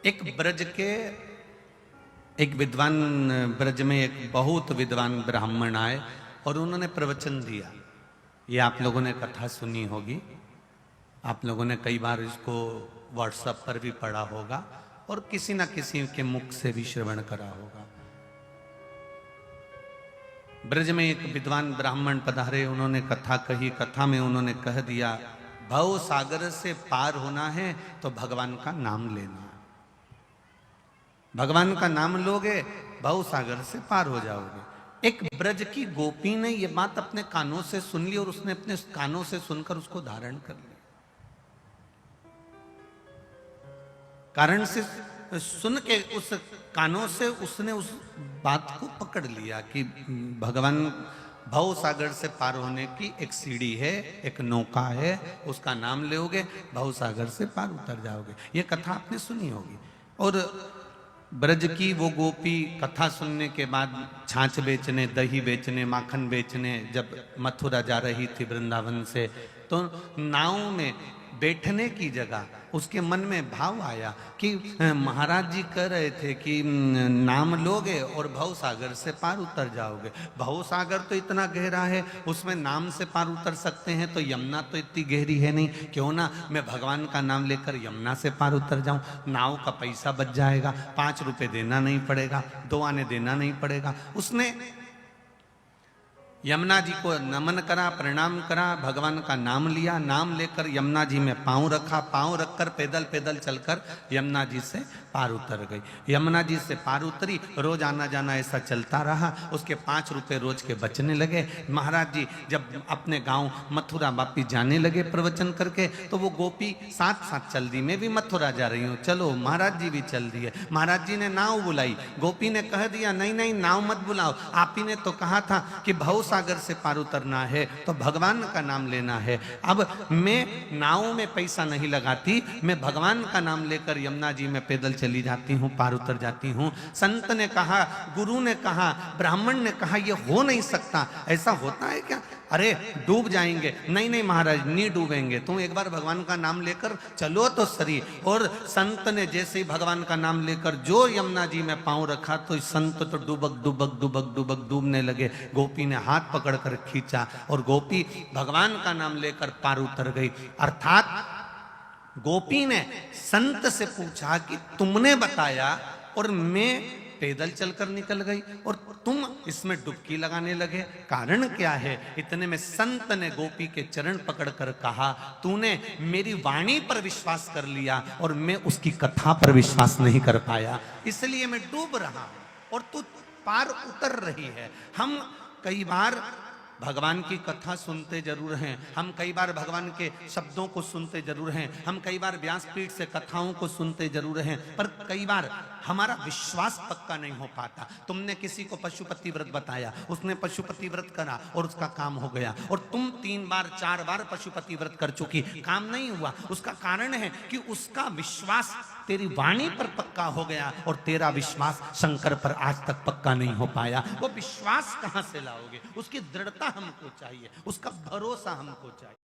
एक ब्रज के एक विद्वान ब्रज में एक बहुत विद्वान ब्राह्मण आए और उन्होंने प्रवचन दिया। ये आप लोगों ने कथा सुनी होगी, आप लोगों ने कई बार इसको व्हाट्सएप पर भी पढ़ा होगा और किसी ना किसी के मुख से भी श्रवण करा होगा। ब्रज में एक विद्वान ब्राह्मण पधारे, उन्होंने कथा कही। कथा में उन्होंने कह दिया, भव सागर से पार होना है तो भगवान का नाम लेना है। भगवान का नाम लोगे भव सागर से पार हो जाओगे। एक ब्रज की गोपी ने यह बात अपने कानों से सुन ली और उसने अपने कानों से सुनकर उसको धारण कर लिया। कारण से सुन के उस कानों से उसने उस बात को पकड़ लिया कि भगवान भव सागर से पार होने की एक सीढ़ी है, एक नौका है, उसका नाम लोगे भव सागर से पार उतर जाओगे। ये कथा आपने सुनी होगी। और ब्रज की वो गोपी कथा सुनने के बाद छाछ बेचने, दही बेचने, माखन बेचने जब मथुरा जा रही थी वृंदावन से, तो नाव में बैठने की जगह उसके मन में भाव आया कि महाराज जी कह रहे थे कि नाम लोगे और भव सागर से पार उतर जाओगे। भव सागर तो इतना गहरा है, उसमें नाम से पार उतर सकते हैं, तो यमुना तो इतनी गहरी है नहीं, क्यों ना मैं भगवान का नाम लेकर यमुना से पार उतर जाऊं। नाव का पैसा बच जाएगा, 5 रुपए देना नहीं पड़ेगा, 2 आने देना नहीं पड़ेगा। उसने यमुना जी को नमन करा, प्रणाम करा, भगवान का नाम लिया, नाम लेकर यमुना जी में पांव रखा, पांव रखकर पैदल पैदल चलकर यमुना जी से पार उतर गई। यमुना जी से पार उतरी, रोज आना जाना ऐसा चलता रहा। उसके 5 रुपए रोज के बचने लगे। महाराज जी जब अपने गांव मथुरा वापिस जाने लगे प्रवचन करके, तो वो गोपी साथ साथ चल दी, मैं भी मथुरा जा रही हूँ, चलो। महाराज जी भी चल दिए। महाराज जी ने नाव बुलाई, गोपी ने कह दिया नहीं नहीं नाव मत बुलाओ, आप ही ने तो कहा था कि भव सागर से पार उतरना है तो भगवान का नाम लेना है। अब मैं नाव में पैसा नहीं लगाती, मैं भगवान का नाम लेकर यमुना जी में पैदल चली जाती हूँ, पार उतर जाती हूँ। संत ने कहा, गुरु ने कहा, ब्राह्मण ने कहा, ये हो नहीं सकता। ऐसा होता है क्या? अरे डूब जाएंगे। नहीं नहीं महाराज नहीं डूबेंगे, तुम एक बार भगवान का नाम लेकर चलो तो सही। और संत ने जैसे ही भगवान का नाम लेकर जो यमुना जी में पांव रखा तो संत तो डूबक डूबक डूबक डूबक डूबने लगे। गोपी ने हाथ पकड़कर खींचा और गोपी भगवान का नाम लेकर पार उतर गई। अर्थात गोपी ने संत से पूछा कि तुमने बताया और मैं पैदल चलकर निकल गई और तुम इसमें डुबकी लगाने लगे, कारण क्या है? इतने में संत ने गोपी के चरण पकड़कर कहा, तूने मेरी वाणी पर विश्वास कर लिया और मैं उसकी कथा पर विश्वास नहीं कर पाया, इसलिए मैं डूब रहा हूं और तू पार उतर रही है। हम कई बार भगवान की कथा सुनते जरूर हैं, हम कई बार भगवान के शब्दों को सुनते जरूर हैं, हम कई बार व्यासपीठ से कथाओं को सुनते जरूर हैं, पर कई बार हमारा विश्वास पक्का नहीं हो पाता। तुमने किसी को पशुपति व्रत बताया, उसने पशुपति व्रत करा और उसका काम हो गया, और तुम 3 बार 4 बार पशुपति व्रत कर चुकी, काम नहीं हुआ। उसका कारण है कि उसका विश्वास तेरी वाणी पर पक्का हो गया और तेरा विश्वास शंकर पर आज तक पक्का नहीं हो पाया। वो विश्वास कहां से लाओगे? उसकी दृढ़ता हमको चाहिए, उसका भरोसा हमको चाहिए।